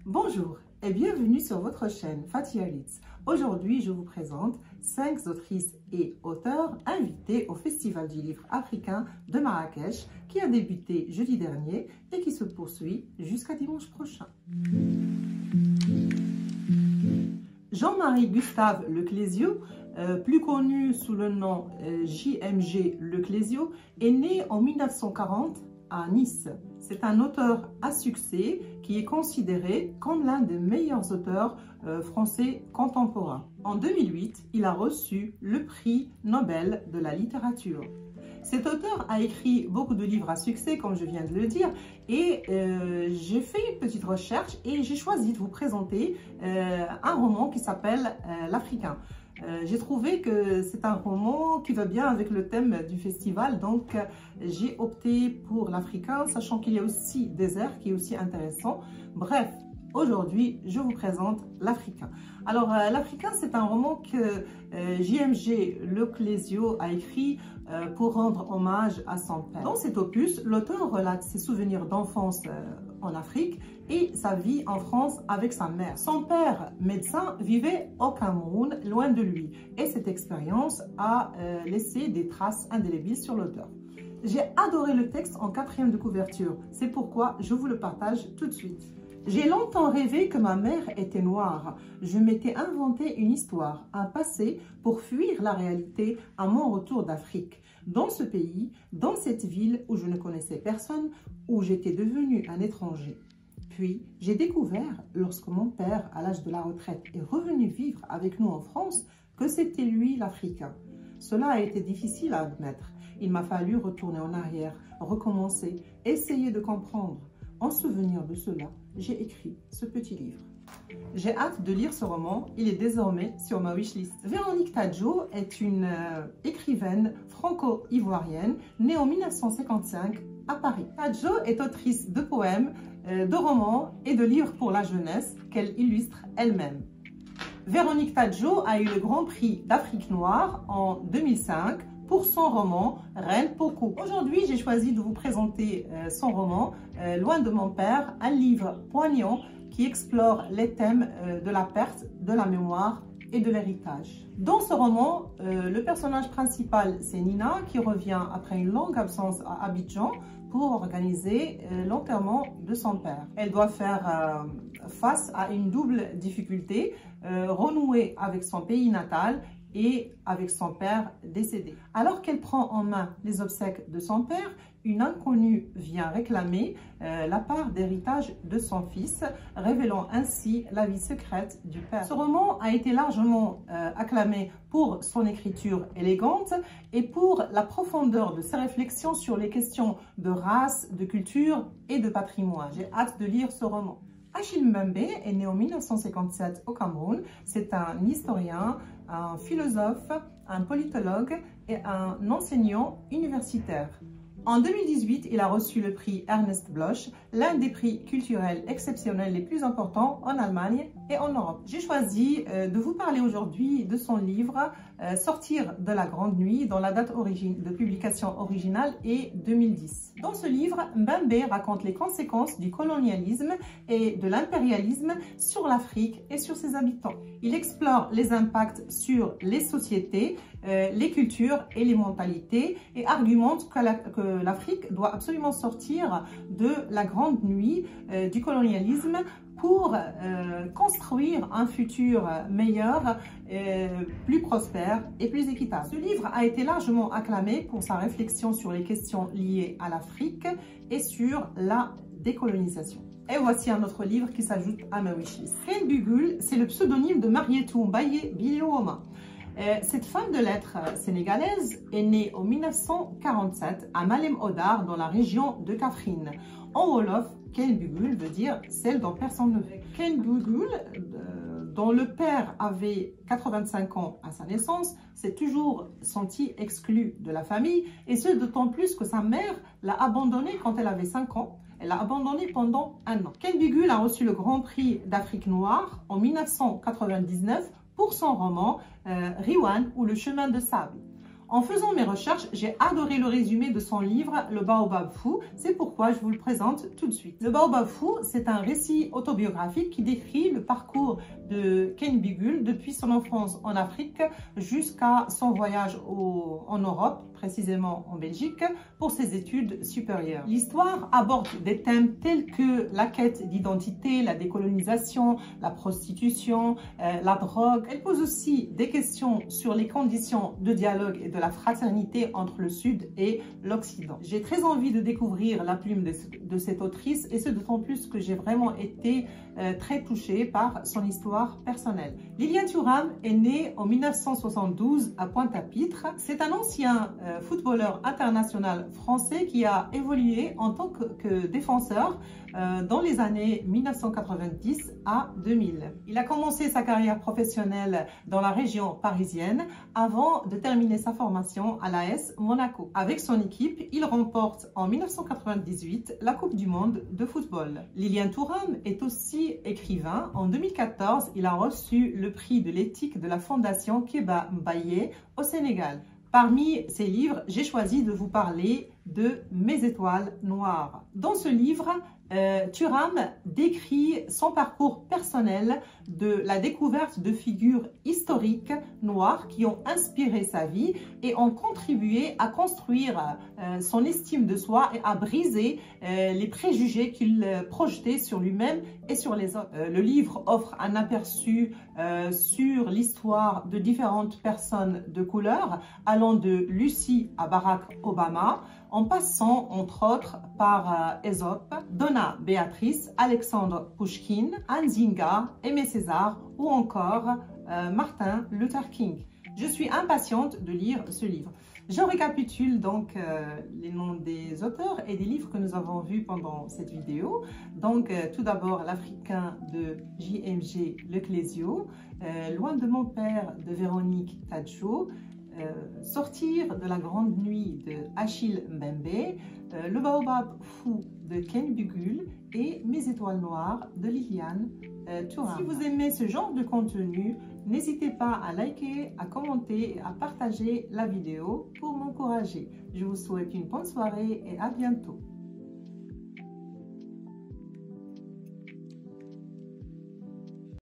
Bonjour et bienvenue sur votre chaîne Fatia Litz. Aujourd'hui, je vous présente 5 autrices et auteurs invités au Festival du livre africain de Marrakech qui a débuté jeudi dernier et qui se poursuit jusqu'à dimanche prochain. Jean-Marie Gustave Leclésio, plus connu sous le nom JMG Leclésio, est né en 1940 à Nice. C'est un auteur à succès qui est considéré comme l'un des meilleurs auteurs français contemporains. En 2008, il a reçu le prix Nobel de la littérature. Cet auteur a écrit beaucoup de livres à succès, comme je viens de le dire, et j'ai fait une petite recherche et j'ai choisi de vous présenter un roman qui s'appelle L'Africain. J'ai trouvé que c'est un roman qui va bien avec le thème du festival, donc j'ai opté pour l'Africain, sachant qu'il y a aussi Désert qui est aussi intéressant. Bref, aujourd'hui, je vous présente L'Africain. Alors, L'Africain, c'est un roman que JMG Leclésio a écrit pour rendre hommage à son père. Dans cet opus, l'auteur relate ses souvenirs d'enfance en Afrique et sa vie en France avec sa mère. Son père, médecin, vivait au Cameroun, loin de lui, et cette expérience a laissé des traces indélébiles sur l'auteur. J'ai adoré le texte en 4e de couverture, c'est pourquoi je vous le partage tout de suite. J'ai longtemps rêvé que ma mère était noire. Je m'étais inventé une histoire, un passé pour fuir la réalité à mon retour d'Afrique. Dans ce pays, dans cette ville où je ne connaissais personne, où j'étais devenu un étranger. Puis, j'ai découvert, lorsque mon père, à l'âge de la retraite, est revenu vivre avec nous en France, que c'était lui l'Africain. Cela a été difficile à admettre. Il m'a fallu retourner en arrière, recommencer, essayer de comprendre. En souvenir de cela, j'ai écrit ce petit livre. J'ai hâte de lire ce roman, il est désormais sur ma wishlist. Véronique Tadjo est une écrivaine franco-ivoirienne née en 1955 à Paris. Tadjo est autrice de poèmes, de romans et de livres pour la jeunesse qu'elle illustre elle-même. Véronique Tadjo a eu le Grand Prix d'Afrique noire en 2005 pour son roman Reine Poko. Aujourd'hui, j'ai choisi de vous présenter son roman Loin de mon père, un livre poignant qui explore les thèmes de la perte, de la mémoire et de l'héritage. Dans ce roman, le personnage principal, c'est Nina qui revient après une longue absence à Abidjan pour organiser l'enterrement de son père. Elle doit faire face à une double difficulté, renouer avec son pays natal et avec son père décédé. Alors qu'elle prend en main les obsèques de son père, une inconnue vient réclamer la part d'héritage de son fils, révélant ainsi la vie secrète du père. Ce roman a été largement acclamé pour son écriture élégante et pour la profondeur de ses réflexions sur les questions de race, de culture et de patrimoine. J'ai hâte de lire ce roman. Achille Mbembe est né en 1957 au Cameroun. C'est un historien, un philosophe, un politologue et un enseignant universitaire. En 2018, il a reçu le prix Ernest Bloch, l'un des prix culturels exceptionnels les plus importants en Allemagne et en Europe. J'ai choisi de vous parler aujourd'hui de son livre Sortir de la Grande Nuit, dont la date de publication originale est 2010. Dans ce livre, Mbembe raconte les conséquences du colonialisme et de l'impérialisme sur l'Afrique et sur ses habitants. Il explore les impacts sur les sociétés, les cultures et les mentalités et argumente que l'Afrique doit absolument sortir de la grande nuit du colonialisme pour construire un futur meilleur, plus prospère et plus équitable. Ce livre a été largement acclamé pour sa réflexion sur les questions liées à l'Afrique et sur la décolonisation. Et voici un autre livre qui s'ajoute à ma wishlist. Reine Bugul, c'est le pseudonyme de Marietou Mbaye Bileoma. Cette femme de lettres sénégalaise est née en 1947 à Malem Hodar dans la région de Kaffrine. En Wolof, Ken Bugul veut dire celle dont personne ne veut. Ken Bugul, dont le père avait 85 ans à sa naissance, s'est toujours senti exclu de la famille, et ce d'autant plus que sa mère l'a abandonné quand elle avait 5 ans. Elle l'a abandonné pendant 1 an. Ken Bugul a reçu le Grand Prix d'Afrique noire en 1999 pour son roman Riwan ou Le chemin de sable. En faisant mes recherches, j'ai adoré le résumé de son livre « Le Baobab fou ». C'est pourquoi je vous le présente tout de suite. Le Baobab fou, c'est un récit autobiographique qui décrit le parcours de Ken Bigul depuis son enfance en Afrique jusqu'à son voyage en Europe, précisément en Belgique, pour ses études supérieures. L'histoire aborde des thèmes tels que la quête d'identité, la décolonisation, la prostitution, la drogue. Elle pose aussi des questions sur les conditions de dialogue et de la fraternité entre le Sud et l'Occident. J'ai très envie de découvrir la plume de cette autrice, et ce d'autant plus que j'ai vraiment été très touchée par son histoire personnelle. Lilian Thuram est née en 1972 à Pointe-à-Pitre. C'est un ancien footballeur international français qui a évolué en tant que défenseur dans les années 1990 à 2000. Il a commencé sa carrière professionnelle dans la région parisienne avant de terminer sa formation à l'AS Monaco. Avec son équipe, il remporte en 1998 la Coupe du Monde de football. Lilian Thuram est aussi écrivain. En 2014, il a reçu le prix de l'éthique de la Fondation Keba Mbaye au Sénégal. Parmi ces livres, j'ai choisi de vous parler de Mes étoiles noires. Dans ce livre, Thuram décrit son parcours personnel de la découverte de figures historiques noires qui ont inspiré sa vie et ont contribué à construire son estime de soi et à briser les préjugés qu'il projetait sur lui-même et sur les autres. Le livre offre un aperçu sur l'histoire de différentes personnes de couleur, allant de Lucie à Barack Obama, en passant entre autres par Aesop, Donna Béatrice, Alexandre Pouchkine, Anne Zinga, Aimé Césaire ou encore Martin Luther King. Je suis impatiente de lire ce livre. Je récapitule donc les noms des auteurs et des livres que nous avons vus pendant cette vidéo. Donc tout d'abord l'Africain de JMG Leclésio, Loin de mon père de Véronique Tadjo, Sortir de la grande nuit de Achille Mbembe, Le Baobab fou de Ken Bigul et Mes étoiles noires de Lilian Thuram. Si vous aimez ce genre de contenu, n'hésitez pas à liker, à commenter et à partager la vidéo pour m'encourager. Je vous souhaite une bonne soirée et à bientôt.